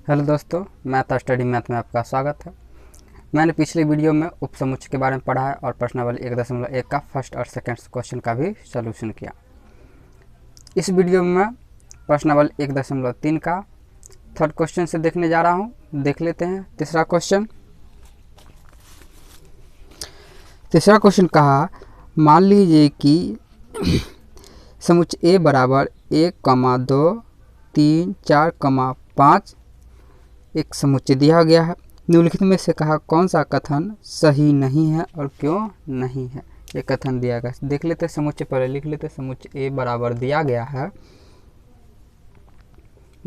Hello दोस्तों, math study math में आपका स्वागत है। मैंने पिछले वीडियो में उपसमुच्चय के बारे में पढ़ा है और प्रश्नावली 1.1 का फर्स्ट और सेकंड क्वेश्चन का भी सॉल्यूशन किया। इस वीडियो में मैं प्रश्नावली 1.3 का थर्ड क्वेश्चन से देखने जा रहा हूँ। देख लेते हैं तीसरा क्वेश्चन। तीसरा क्वेश्चन कहा, मान लीजिए कि समुच्चय ए बराबर 1,2, 3, 4, 5 एक समुच्चय दिया गया है। निम्नलिखित में से कहा कौन सा कथन सही नहीं है और क्यों नहीं है। ये कथन दिया गया, देख लेते हैं समुच्चय, पहले लिख लेते हैं। समुच्चय ए बराबर दिया गया है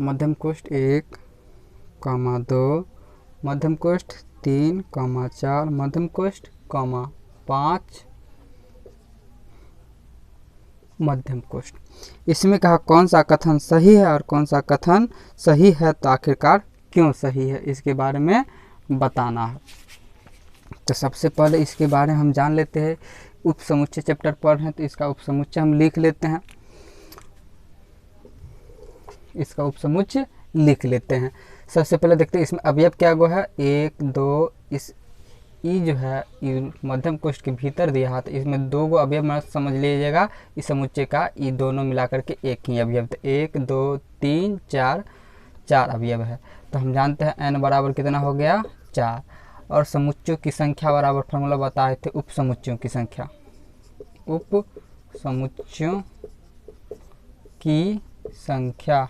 मध्यम कोष्ठ 1,2, मध्यम कोष्ठ 3,4, मध्यम कोष्ठ 5 मध्यम कोष्ठ। इसमें कहा कौन सा कथन सही है और कौन सा कथन सही है, तो आखिरकार क्यों सही है इसके बारे में बताना है। तो सबसे पहले इसके बारे में हम जान लेते हैं। उपसमुच्चय चैप्टर पढ़ रहे हैं तो इसका उपसमुच्चय हम लिख लेते हैं। इसका उपसमुच्चय लिख लेते हैं। सबसे पहले देखते हैं इसमें अवयव क्या गो है, 1, 2। इस ई जो है मध्यम कोष्ठ के भीतर दिया है, तो इसमें 2 गो अवयव मतलब समझ लीजिएगा इस समुच्चय का। ई दोनों मिलाकर के एक ही अवयव, तो 1, 2, 3, 4 अवयव है। तो हम जानते हैं n बराबर कितना हो गया, 4। और समुच्चयों की संख्या बराबर फॉर्मूला बताए थे उपसमुच्चयों की संख्या। उपसमुच्चयों की संख्या,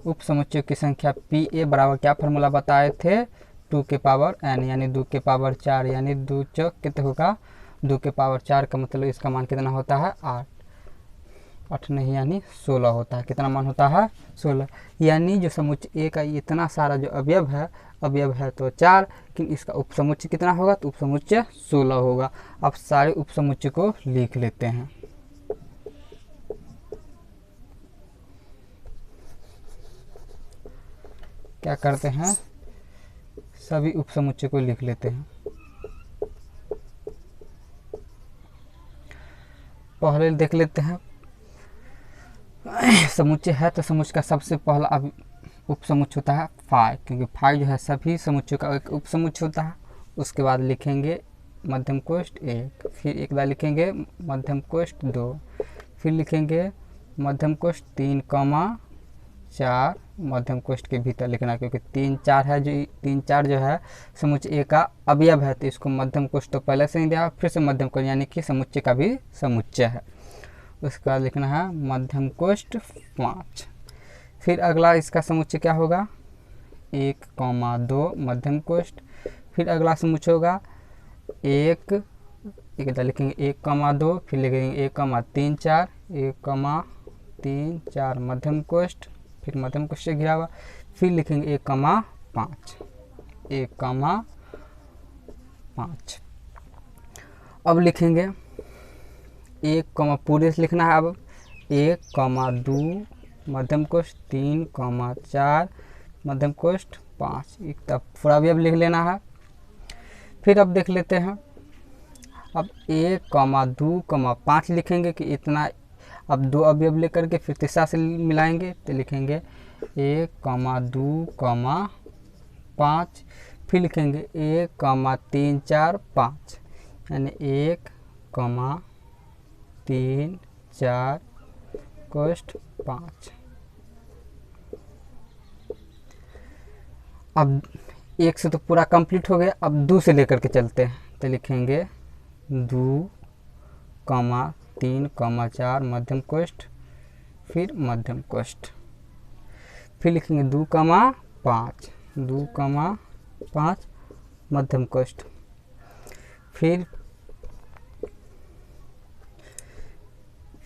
उपसमुच्चयों की संख्या पी ए बराबर क्या फॉर्मूला बताए थे, 2 के पावर n यानी 2 के पावर 4 यानी 2 चौक कितना होगा, 2 के पावर 4 का मतलब इसका मान कितना होता है, 8 नहीं यानी 16 होता है। कितना मान होता है, 16। यानी जो समुच्चय ए का इतना सारा जो अवयव है तो 4, लेकिन इसका उपसमुच्चय कितना होगा, तो उपसमुच्चय 16 होगा। अब सारे उपसमुच्चय को लिख लेते हैं। क्या करते हैं, सभी उपसमुच्चय को लिख लेते हैं। पहले देख लेते हैं समुच्चय है तो समुच्चय का सबसे पहला अब उपसमुच्चय होता है 5, क्योंकि 5 जो है सभी समुच्चयों का एक उपसमुच्चय होता है। उसके बाद लिखेंगे मध्यम कोष्ठ 1, फिर एक बार लिखेंगे मध्यम कोष्ठ 2, फिर लिखेंगे मध्यम कोष्ठ 3,4 मध्यम कोष्ठ के भीतर लिखना, क्योंकि 3, 4 है, जो 3, 4 जो है समुच्चय ए का अवयव है, तो इसको मध्यम कोष्ठ तो पहले से ही दिया, फिर से मध्यम कोष्ठ यानी कि समुच्चय का भी समुच्चय है। उसके बाद लिखना है मध्यम कोष्ठ 5। फिर अगला इसका समुच्चय क्या होगा, 1,2 मध्यम कोष्ठ। फिर अगला समुच्चय होगा एक लिखेंगे 1,2, फिर लिखेंगे 1,3, 4 मध्यम कोष्ठ, फिर मध्यम कोष्ठ से घिरा हुआ, फिर लिखेंगे 1,5। अब लिखेंगे 1, पूरे से लिखना है। अब 1,2 मध्यम कोष्ठ 3,4 मध्यम कोष्ठ 5, एक तब पूरा अवयव लिख लेना है। फिर अब देख लेते हैं, अब 1,2,5 लिखेंगे कि इतना, अब 2 अवयव लेकर के फिर तीसरा से मिलाएंगे, तो लिखेंगे 1,2,5, फिर लिखेंगे 1,3, 4, 5 यानी 1,3, 4 कोष्ठ 5। अब 1 से तो पूरा कंप्लीट हो गया, अब 2 से लेकर के चलते हैं, तो लिखेंगे 2,3, 4 मध्यम कोष्ठ, फिर मध्यम कोष्ठ, फिर लिखेंगे 2,5 मध्यम कोष्ठ, फिर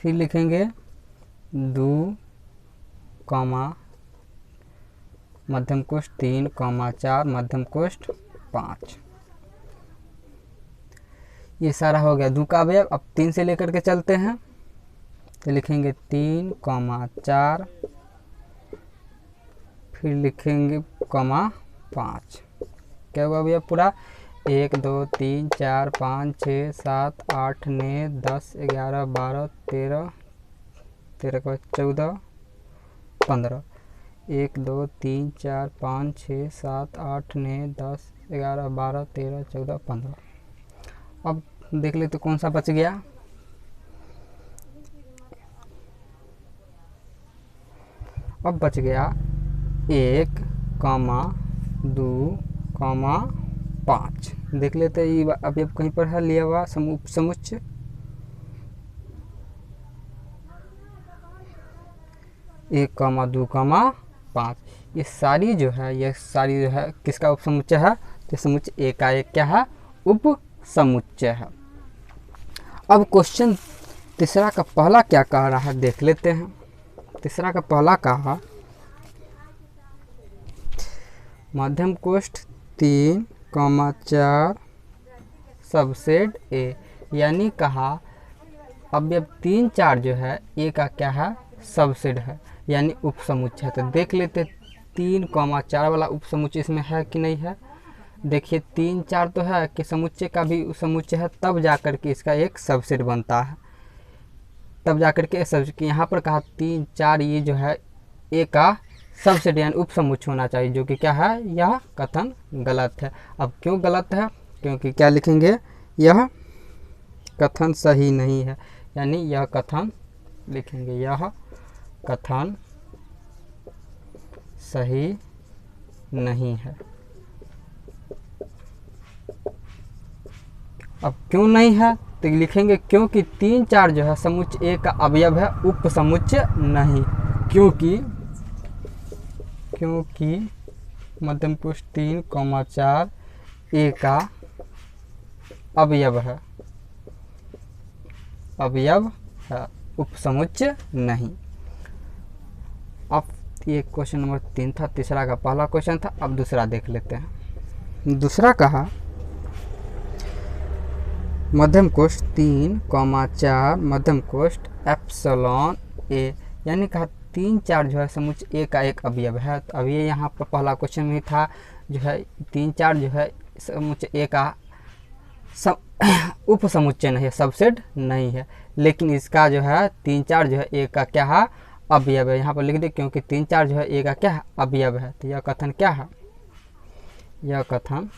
लिखेंगे 2, मध्यम कोष्ठ 3,4 मध्यम कोष्ठ 5। ये सारा हो गया 2 का अवयव। अब 3 से लेकर के चलते हैं, तो लिखेंगे 3,4, फिर लिखेंगे 5। क्या हुआ भैया पूरा, 1, 2, 3, 4, 5, 6, 7, 8, 9, 10, 11, 12, 13, 14, 15, 1 2 3 4 5 6 7 8 9 10 11 12 13 14 15। अब देख ले तो कौन सा बच गया। अब बच गया 1, 2, 5। देख लेते ये अभी अब कहीं पर है लिया हुआ समुच्चय। एक कॉमा 2, 5। ये सारी जो है किसका उप समुच्चय है, तो समुच्चय ए का एक क्या है, उप समुच्चय है। अब क्वेश्चन तीसरा का पहला क्या कह रहा है देख लेते हैं। तीसरा का पहला कहा मध्यम कोष्ठ 3, 4 सबसेट ए, यानी कहा अवयव 3, 4 जो है ए का क्या है, सबसेट है यानी उप समुच्चय है। तो देख लेते 3, 4 वाला उप समुच्चय इसमें है कि नहीं है। देखिए 3, 4 तो है कि समुच्चय का भी समुच्चय है, तब जाकर के इसका एक सबसेट बनता है, तब जाकर के सबसेट। यहाँ पर कहा 3, 4 ये जो है ए का सबसेट यानी उप समुच्चय होना चाहिए, जो कि क्या है, यह कथन गलत है। अब क्यों गलत है, क्योंकि क्या लिखेंगे, यह कथन सही नहीं है, यानी यह कथन लिखेंगे, यह कथन सही नहीं है। अब क्यों नहीं है तो लिखेंगे क्योंकि 3, 4 जो है समुच्चय ए का अवयव है, उप समुच्चय नहीं। क्योंकि मध्यम कोष्ठ 3, 4 ए का अवयव है, उप समुच्चय नहीं। अब ये क्वेश्चन नंबर 3 था, तीसरा का पहला क्वेश्चन था। अब दूसरा देख लेते हैं। दूसरा कहा मध्यम कोष्ठ 3, 4 मध्यम कोष्ठ एप्सिलॉन ए, यानी कहा 3, 4 जो है समुच्चय ए का एक अवयव है। तो अब ये यहाँ पर पहला क्वेश्चन में था जो है 3, 4 जो है समुच्चय ए का उप समुच्चय नहीं है, सबसेट नहीं है। लेकिन इसका जो है 3, 4 जो है ए का क्या है, अवयव है। यहाँ पर लिख दे क्योंकि 3, 4 जो है ए का क्या है, अवयव है। तो यह कथन क्या है, यह कथन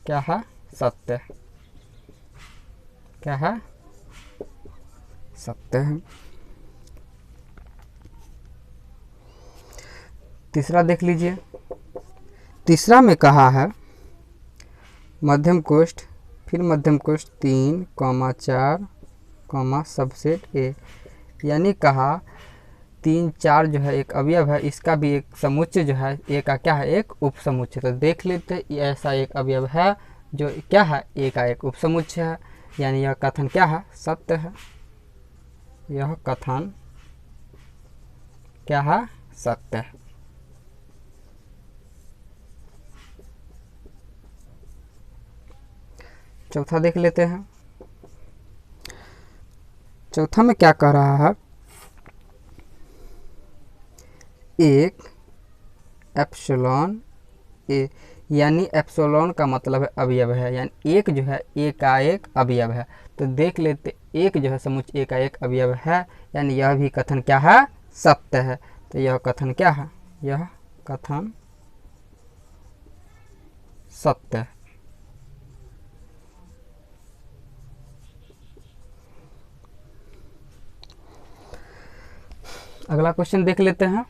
क्या है, सत्य। क्या है, सत्य है। तीसरा देख लीजिए। तीसरा में कहा है मध्यम कोष्ठ, फिर मध्यम कोष्ठ 3, 4 सबसेट ए, यानी कहा 3, 4 जो है एक अवयव है, इसका भी एक समुच्चय जो है ए का क्या है, एक उप समुच्चय। तो देख लेते ऐसा एक अवयव है जो क्या है, ए का एक उप समुच्चय है, यानी यह कथन क्या है, सत्य है। यह कथन क्या है, सत्य है। चौथा देख लेते हैं। चौथा में क्या कह रहा है, एक एप्सिलॉन ए, यानी एप्सिलॉन का मतलब है अवयव है, यानी एक जो है ए का एक अवयव है। तो देख लेते एक जो है समुच्चय ए का एक अवयव है, यानी यह भी कथन क्या है, सत्य है। तो यह कथन क्या है, यह कथन सत्य है। अगला क्वेश्चन देख लेते हैं।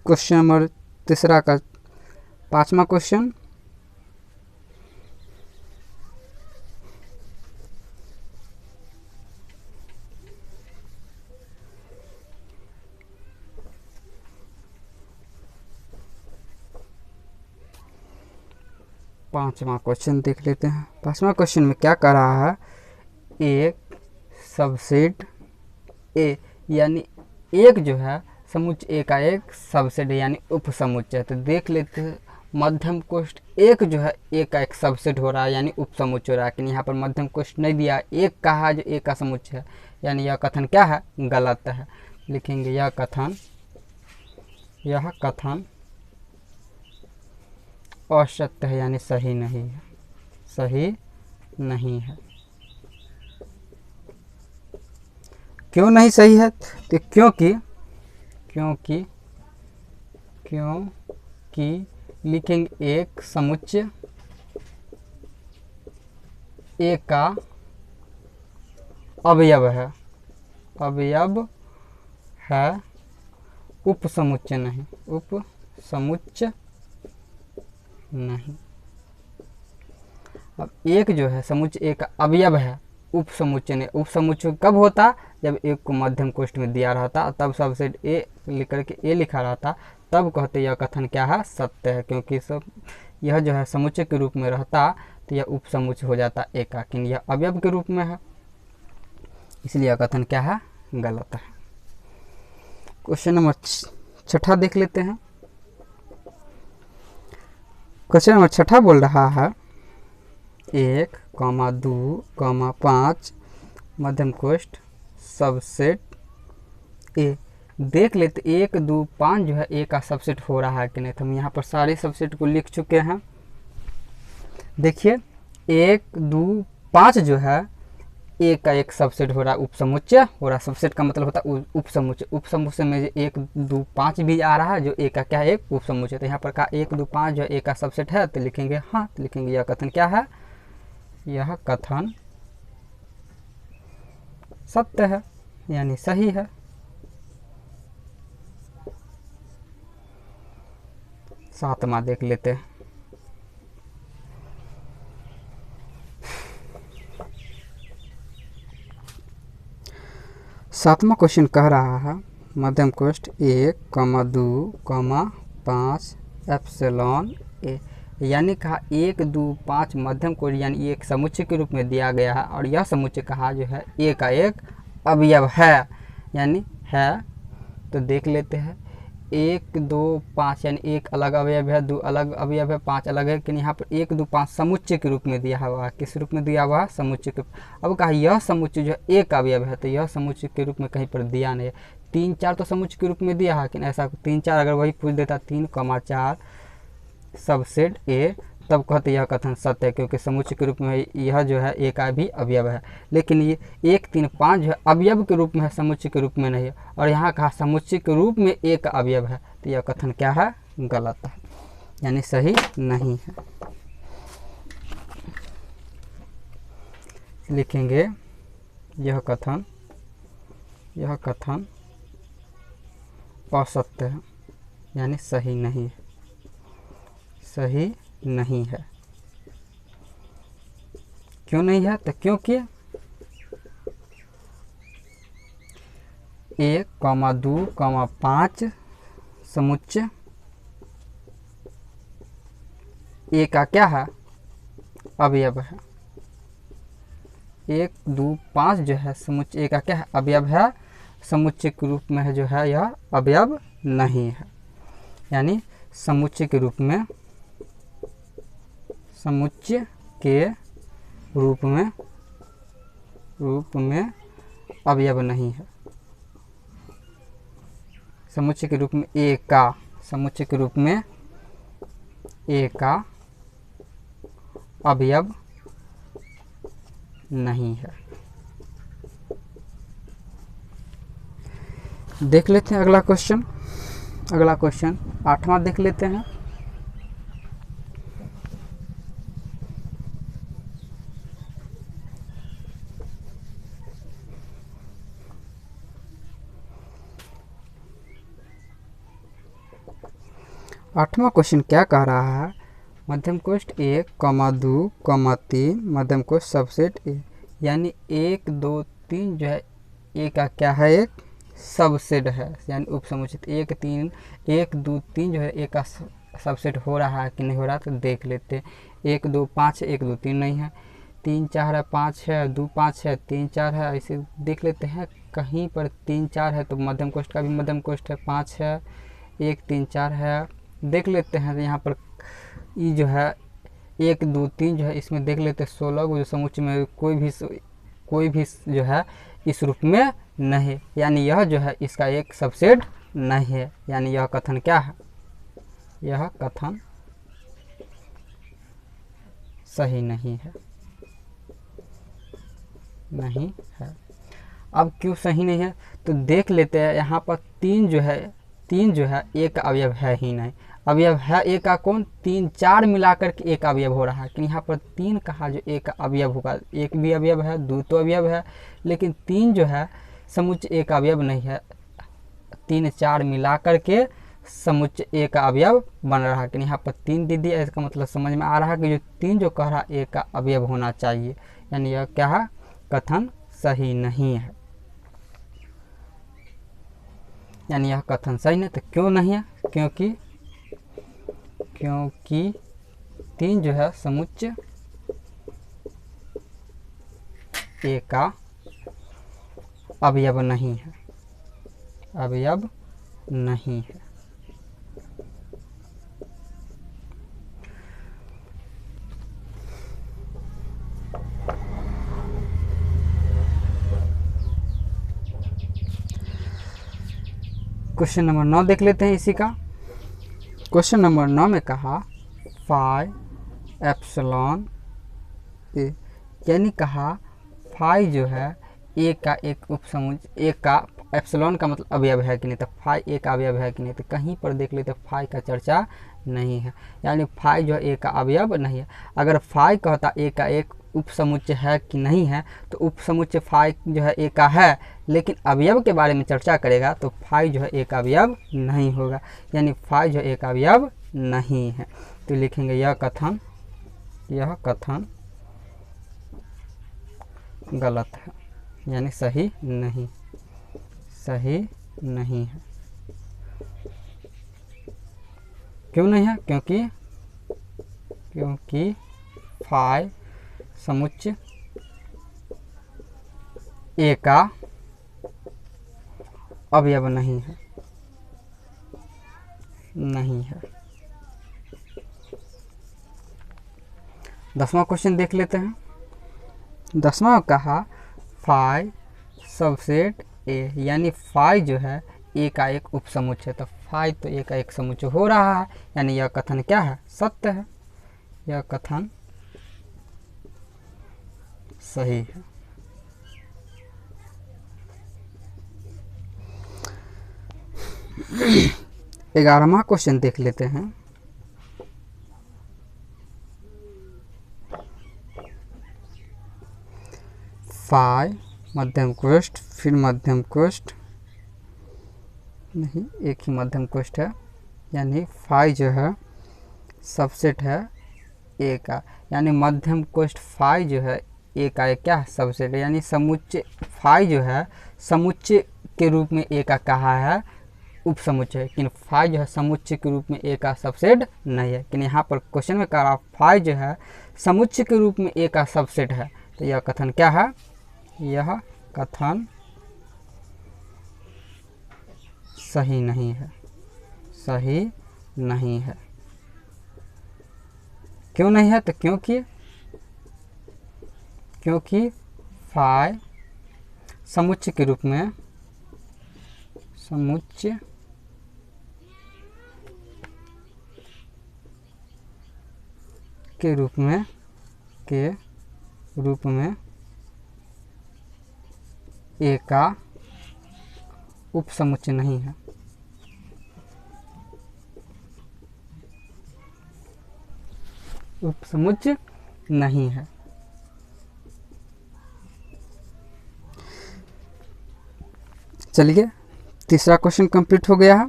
क्वेश्चन नंबर तीसरा का 5वां क्वेश्चन। पांचवा क्वेश्चन देख लेते हैं। 5वां क्वेश्चन में क्या कह रहा है, एक सबसेट ए, यानी एक जो है समुच्चय ए का एक सबसेट यानी उप समुच्चय। तो देख लेते हैं मध्यम कोष्ठ एक जो है ए का एक सबसेट हो रहा है यानी उप समुच्चय हो रहा है, लेकिन यहाँ पर मध्यम कोष्ठ नहीं दिया, एक कहा जो ए का समुच्चय है, यानी यह कथन क्या है, गलत है। लिखेंगे यह कथन असत्य है, यानी सही नहीं है, सही नहीं है। क्यों नहीं सही है? तो क्योंकि क्योंकि क्योंकि लिखेंगे एक समुच्चय ए का अवयव है, अवयव है, उपसमुच्चय नहीं, उपसमुच्चय नहीं। अब एक जो है समुच्चय एक अवयव है, उपसमुच्चय नहीं। उपसमुच्चय कब होता? जब एक को मध्यम कोष्ठ में दिया रहता, तब सबसेट ए लिख करके ए लिखा रहता, तब कहते यह कथन क्या है? सत्य है। क्योंकि सब यह जो है समुच्चय के रूप में रहता तो यह उपसमुच्चय हो जाता एक का, लेकिन यह अवयव के रूप में है, इसलिए यह कथन क्या है? गलत है। क्वेश्चन नंबर 6 देख लेते हैं। क्वेश्चन नंबर 6 बोल रहा है 1, 2, 5 मध्यम कोष्ठ सबसेट ए। देख लेते 1, 2, 5 जो है ए का सबसेट हो रहा है कि नहीं। तो हम यहाँ पर सारे सबसेट को लिख चुके हैं। देखिए 1, 2, 5 जो है ए का एक सबसेट हो रहा है, उपसमुच्चय हो रहा है। सबसेट का मतलब होता है उपसमुच्चय। उपसमुच्चय में 1, 2, 5 भी आ रहा है जो ए का क्या है? एक उपसमुच्चय। तो यहाँ पर का 1, 2, 5 जो ए का सबसेट है, तो लिखेंगे हाँ, तो लिखेंगे यह कथन क्या है? यह कथन सत्य है, यानी सही है। सातवां देख लेते हैं। सातवां क्वेश्चन कह रहा है मध्यम कोष्ठ 1, 2, 5 एप्सिलॉन ए। यानी कहा 1, 2, 5 मध्यम कोष्ठ यानी एक समुच्चय के रूप में दिया गया है, और यह समुच्चय कहा जो है ए का एक अवयव है, यानी है। तो देख लेते हैं 1, 2, 5 यानी एक अलग अवयव है, 2 अलग अवयव है, 5 अलग है, लेकिन यहाँ पर 1, 2, 5 समुच्चय के रूप में दिया हुआ है। किस रूप में दिया हुआ है? समुच्चय के। अब कहा यह समुच्चय जो है एक अवयव है, तो यह समुच्चय के रूप में कहीं पर दिया नहीं है। 3, 4 तो समुच्चय के रूप में दिया है, लेकिन ऐसा 3, 4 अगर वही पूछ देता 3, 4 सबसेट ए, तब कहते यह कथन सत्य है, क्योंकि समुच्चय के रूप में यह जो है ए का भी अवयव है। लेकिन ये 1, 3, 5 जो है अवयव के रूप में है, समुच्चय के रूप में नहीं है। और यहाँ कहा समुच्चय के रूप में ए का अवयव है, तो यह कथन क्या है? गलत है, यानी सही नहीं है। लिखेंगे यह कथन असत्य है, यानी सही नहीं है, सही नहीं है। क्यों नहीं है? तो क्योंकि 1, 2, 5 समुच्चय ए का क्या है? अवयव है। 1, 2, 5 जो है समुच्चय ए का क्या है? अवयव है। समुच्चय के रूप में है जो है यह अवयव नहीं है, यानी समुच्चय के रूप में अवयव नहीं है। समुच्चय के रूप में ए का, समुच्चय के रूप में ए का अवयव नहीं है। देख लेते हैं अगला क्वेश्चन। अगला क्वेश्चन 8वां देख लेते हैं। आठवां क्वेश्चन क्या कह रहा है? मध्यम कोष्ठ 1, 2, 3 मध्यम कोष्ठ सबसेट ए। यानी 1, 2, 3 जो है ए का क्या है? एक सबसेट है, यानी उपसमुच्चय। 1, 2, 3 जो है ए का सबसेट हो रहा है कि नहीं हो रहा? तो देख लेते हैं। 1, 2, 5 है, 1, 2, 3 नहीं है। 3, 4 है, 5 है, 2, 5 है, 3, 4 है। ऐसे देख लेते हैं, कहीं पर 3, 4 है तो मध्यम कोष्ठ का भी मध्यम कोष्ठ है। 5 है, 1, 3, 4 है। देख लेते हैं यहाँ पर ये जो है 1, 2, 3 जो है इसमें देख लेते हैं 16 को, जो समुच्चय में कोई भी जो है इस रूप में नहीं, यानी यह जो है इसका एक सबसेट नहीं है, यानी यह कथन क्या है? यह कथन सही नहीं है, नहीं है। अब क्यों सही नहीं है तो देख लेते हैं। यहाँ पर तीन जो है एक अवयव है ही नहीं। अवयव है एक का कौन, 3 4 मिलाकर के एक अवयव हो रहा है, कि यहाँ पर 3 कहा जो एक अवयव होगा। एक भी अवयव है, 2 तो अवयव है, लेकिन 3 जो है समुच्चय एक अवयव नहीं है। 3 4 मिलाकर के समुच्चय एक अवयव बन रहा है, कि यहाँ पर 3 दे दिया। इसका मतलब समझ में आ रहा है कि जो 3 जो कह रहा एक का अवयव होना चाहिए, यानी यह क्या है, कथन सही नहीं है। यानी यह कथन सही नहीं। तो क्यों नहीं है, क्योंकि 3 जो है समुच्चय एक का अवयव नहीं है, अवयव नहीं है। क्वेश्चन नंबर 9 देख लेते हैं इसी का। क्वेश्चन नंबर 9 में कहा फाई एप्सिलॉन ए, यानी कहा फाई जो है ए का एक उपसमुच्चय, एक का एप्सिलॉन का मतलब अवयव है कि नहीं, तो फाई एक अवयव है कि नहीं। तो कहीं पर देख लेते फाई का चर्चा नहीं है, यानी फाई जो है ए का अवयव नहीं है। अगर फाई कहता ए का एक उपसमुच्चय है कि नहीं है, तो उपसमुच्चय फाई जो है ए का है, लेकिन अवयव के बारे में चर्चा करेगा तो फाई जो है एक अवयव नहीं होगा, यानी फाई जो एक अवयव नहीं है। तो लिखेंगे यह कथन गलत है, यानी सही नहीं है। क्यों नहीं है, क्योंकि फाई समुच्चय ए का अवयव नहीं है। 10वां क्वेश्चन देख लेते हैं। 10वां कहा फाई सबसेट ए, यानी फाई जो है ए का एक उपसमुच्चय। तो फाई तो ए का एक समुच्चय हो रहा है, यानी यह कथन क्या है, सत्य है। यह कथन सही है। ग्यारहवां क्वेश्चन देख लेते हैं। फाई मध्यम कोष्ठ, फिर मध्यम कोष्ठ नहीं, एक ही मध्यम कोष्ठ है, यानी फाई जो है सबसेट है ए का, यानी मध्यम कोष्ठ फाई जो है ए का एक क्या सबसेट है, यानी समुच्चय फाई जो है समुच्चय के रूप में ए का कहा है उपसमुच्चय, लेकिन फाई जो है समुच्चय के रूप में ए का सबसेट नहीं है। लेकिन यहाँ पर क्वेश्चन में कह रहा फाई जो है समुच्चय के रूप में ए का सबसेट है, तो यह कथन क्या है, यह कथन सही नहीं है, सही नहीं है। क्यों नहीं है, तो क्योंकि फाई समुच्चय के रूप में के रूप में ए का उपसमुच्चय नहीं है। उपसमुच्चय नहीं है। चलिए, तीसरा क्वेश्चन कंप्लीट हो गया है।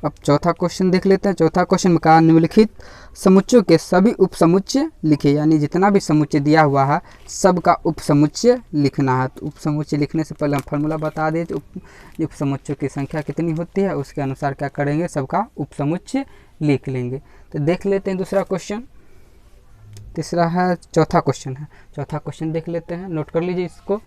अब चौथा क्वेश्चन देख लेते हैं। चौथा क्वेश्चन में कहा निम्नलिखित समुच्चयों के सभी उपसमुच्चय लिखे, यानी जितना भी समुच्चय दिया हुआ है सबका उपसमुच्चय लिखना है। तो उपसमुच्चय लिखने से पहले हम फार्मूला बता दें, तो उपसमुच्चयों की संख्या कितनी होती है उसके अनुसार क्या करेंगे, सबका उपसमुच्चय लिख लेंगे। तो देख लेते हैं दूसरा क्वेश्चन। तीसरा है, चौथा क्वेश्चन है। चौथा क्वेश्चन देख लेते हैं, नोट कर लीजिए इसको।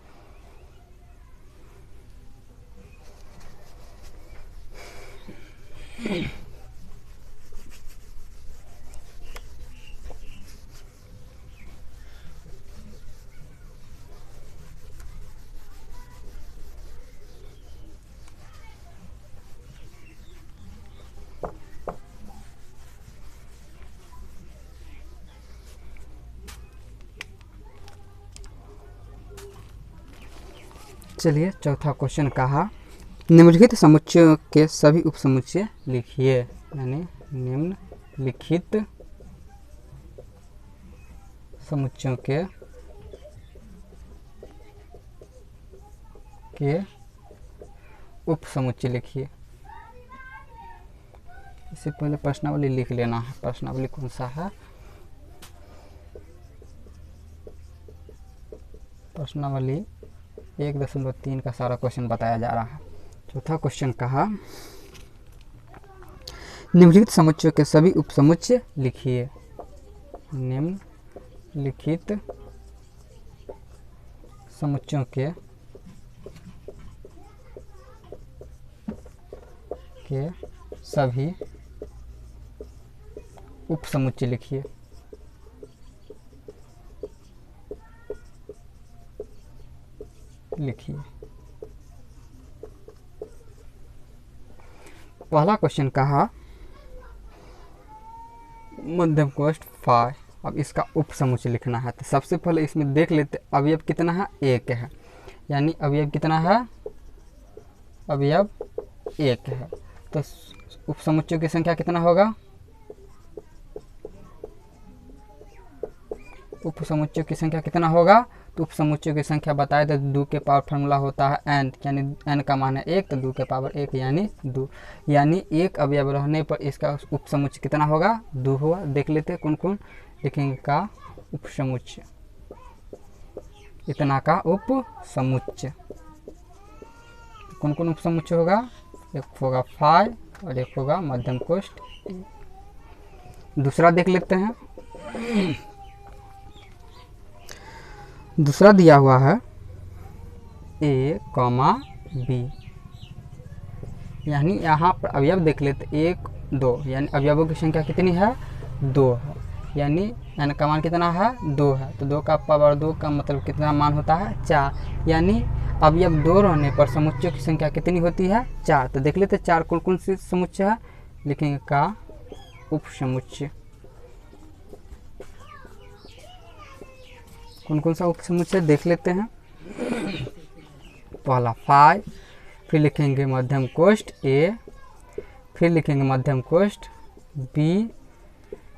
चलिए चौथा क्वेश्चन कहा निम्नलिखित समुच्चयों के सभी उपसमुच्चय लिखिए, यानी निम्नलिखित समुच्चयों के उपसमुच्चय लिखिए। इससे पहले प्रश्नावली लिख लेना है। प्रश्नावली कौन सा है? प्रश्नावली 1.3 का सारा क्वेश्चन बताया जा रहा है। चौथा क्वेश्चन कहा निम्नलिखित समुच्चयों के सभी उपसमुच्चय लिखिए। निम्नलिखित समुच्चयों के सभी उपसमुच्चय लिखिए। पहला क्वेश्चन कहा मध्यम कोष्ठ 5। अब इसका उपसमुच्चय लिखना है। तो सबसे पहले इसमें देख लेते अवयव कितना है, एक है, यानी अवयव कितना है, अवयव एक है। तो उपसमुच्चयों की संख्या कितना होगा, उपसमुच्चयों की संख्या कितना होगा? तो उपसमुच्चयों की संख्या बताए तो 2 के पावर फार्मूला होता है n, यानी n का मान है 1, तो 2 के पावर 1 यानी 2, यानी एक अवयव रहने पर इसका उपसमुच्चय कितना होगा, 2 होगा। देख लेते कौन कौन लिखेंगे का उपसमुच्चय, इतना का उपसमुच्चय। कौन कौन उपसमुच्चय होगा? एक होगा 5 और एक होगा मध्यम कोष्ठ। दूसरा देख लेते हैं। दूसरा दिया हुआ है a, b, यानी यहाँ पर अवयव देख लेते 1, 2, यानी अवयवों की संख्या कितनी है, 2 है, यानी n का मान कितना है, 2 है। तो 2 का पावर 2 का मतलब कितना मान होता है, 4, यानी अवयव 2 रहने पर समुच्चयों की संख्या कितनी होती है, 4। तो देख लेते 4 कौन कौन सी समुच्चय है, लिखेंगे का उपसमुच्चय। कौन कौन सा उपसमुच्चय देख लेते हैं। पहला 5, फिर लिखेंगे मध्यम कोष्ठ a, फिर लिखेंगे मध्यम कोष्ठ b,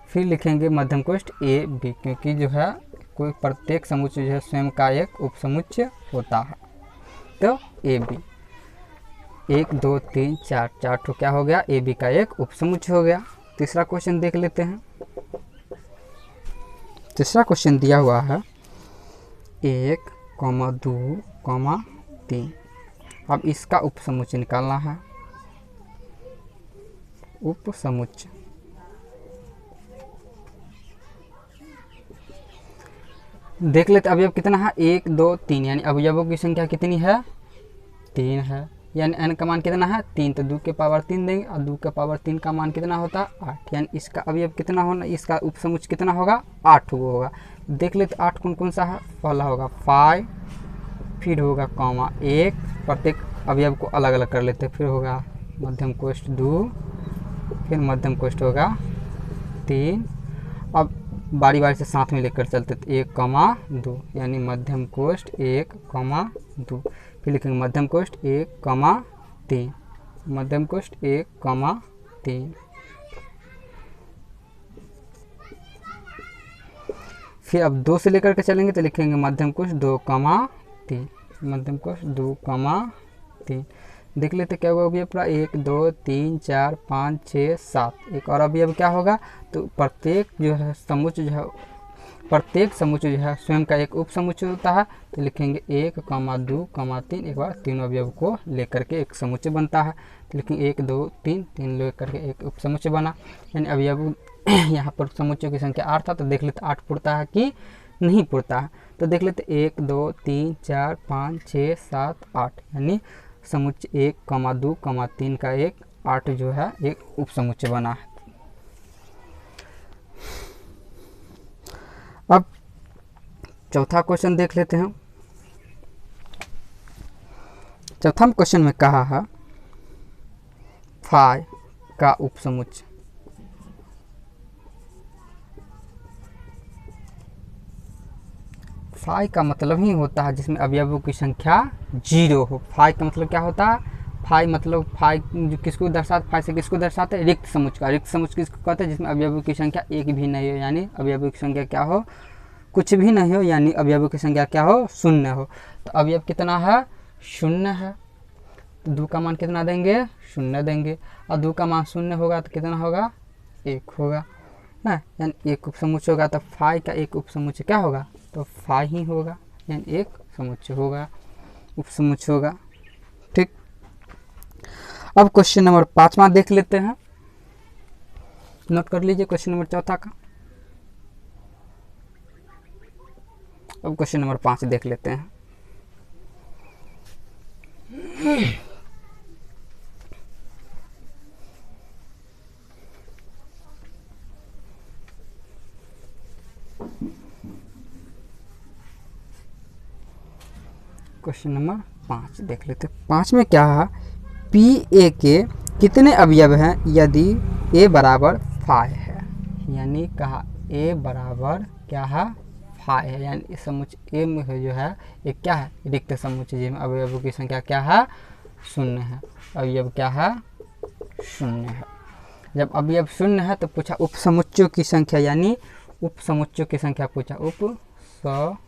फिर लिखेंगे मध्यम कोष्ठ a b, क्योंकि जो है कोई प्रत्येक समुच्चय जो है स्वयं का एक उपसमुच्चय होता है। तो a b 1, 2, 3, 4, 4 तो क्या हो गया, a b का एक उपसमुच्चय हो गया। तीसरा क्वेश्चन देख लेते हैं। तीसरा क्वेश्चन दिया हुआ है 1, 2, 3। अब इसका उपसमुच्चय निकालना है। उपसमुच्चय देख लेते अवयव कितना है, 1, 2, 3, यानी अवयवों की संख्या कितनी है, 3 है, यानी n का मान कितना है, 3, तो 2 के पावर 3 देंगे और 2 के पावर 3 का मान कितना होता है, 8, यानी इसका अवयव कितना होना, इसका उपसमुच्चय कितना होगा, 8 होगा। देख लेते 8 कौन कौन सा है। पहला होगा 5, फिर होगा 1, प्रत्येक अवयव को अलग अलग कर लेते, फिर होगा मध्यम कोष्ठ 2, फिर मध्यम कोष्ठ होगा 3। अब बारी बारी से साथ में लेकर चलते 1, 2, यानी मध्यम कोष्ठ 1, 2, फिर लिखेंगे मध्यम कोष्ठ 1, 3, मध्यम कोष्ठ 1, 3, फिर अब 2 से लेकर के चलेंगे तो लिखेंगे मध्यम कोष्ठ 2, 3, मध्यम कोष्ठ 2, 3। देख लेते क्या होगा अवयव पूरा, 1, 2, 3, 4, 5, 6, 7। एक और अवयव क्या होगा, तो प्रत्येक जो है समुच्चय जो है, प्रत्येक समुच्चय जो है स्वयं का एक उपसमुच्चय होता है। तो लिखेंगे 1, 2, 3, एक बार तीनों अवयव को लेकर के एक समुच्चय बनता है। तो लिखेंगे 1, 2, 3, 3 लेकर के एक उपसमुच्चय बना, यानी अवयव यहाँ पर समुच्चयों की संख्या 8 था। तो देख लेते 8 पुरता है कि नहीं पुरता है। तो देख लेते 1, 2, 3, 4, 5, 6, 7, 8, यानी समुच्चय 1, 2, 3 का एक 8 जो है एक उपसमुच्चय बना है। अब चौथा क्वेश्चन देख लेते हैं। चौथा क्वेश्चन में कहा है 5 का उपसमुच्चय। फाई का मतलब ही होता है जिसमें अवयवों की संख्या 0 हो। फाई का मतलब क्या होता है? फाई मतलब फाई जो किसको दर्शाता, फाई से किसको दर्शाते हैं? रिक्त समुच्चय का। रिक्त समुच्चय किसको कहते हैं? जिसमें अवयवों की संख्या एक भी नहीं हो, यानी अवयवों की संख्या क्या हो? कुछ भी नहीं हो, यानी अवयवों की संख्या क्या हो? शून्य हो। तो अवयव कितना है? शून्य है। तो 2 का मान कितना देंगे? शून्य देंगे। और 2 का मान शून्य होगा तो कितना होगा? 1 होगा ना, यानी एक उपसमुच्चय होगा। तो फाई का एक उपसमुच्चय क्या होगा? तो फाई ही होगा, यानी एक समुच्चय होगा, उपसमुच्चय होगा। ठीक, अब क्वेश्चन नंबर 5वां देख लेते हैं। नोट कर लीजिए क्वेश्चन नंबर 4 का। अब क्वेश्चन नंबर 5 देख लेते हैं। क्वेश्चन नंबर 5 देख लेते हैं। 5 में क्या है? पी ए के कितने अवयव हैं यदि ए बराबर फाई है? यानी कहा ए बराबर क्या है? फाई है, यानी समुच्चय ए में जो है ये क्या है? रिक्त समुच्चय जिसमें अवयवों की संख्या क्या है? शून्य है। अवयव क्या है? शून्य है। जब अवयव शून्य है तो पूछा उपसमुच्चयों की संख्या, यानी उपसमुच्चयों की संख्या पूछा। उपसमुच्चय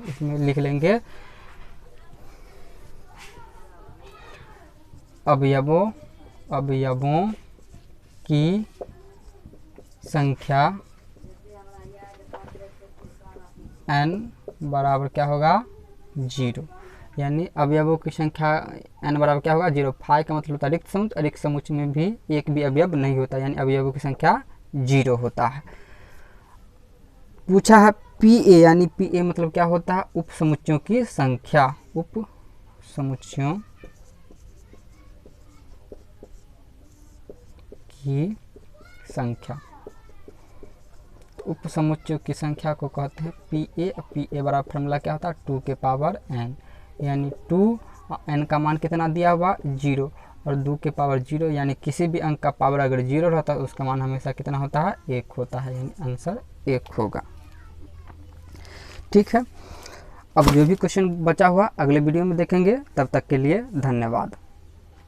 इसमें लिख लेंगे अवयवों की संख्या n बराबर क्या होगा? 0, यानी अवयवों की संख्या n बराबर क्या होगा? 0। फाई का मतलब होता है रिक्त समुच्चय। रिक्त समुच्चय में भी एक भी अवयव नहीं होता, यानी अवयवों की संख्या 0 होता है। पूछा है पी ए, यानी पी ए मतलब क्या होता है? उपसमुच्चयों की संख्या। उपसमुच्चयों की संख्या। उपसमुच्चयों की संख्या को कहते हैं पी ए। पी ए बराबर फॉर्मूला क्या होता है? 2 के पावर n, यानी 2 n का मान कितना दिया हुआ? 0, और 2 के पावर 0, यानी किसी भी अंक का पावर अगर 0 रहता है तो उसका मान हमेशा कितना होता है? 1 होता है, यानी आंसर 1 होगा। ठीक है, अब जो भी क्वेश्चन बचा हुआ अगले वीडियो में देखेंगे। तब तक के लिए धन्यवाद।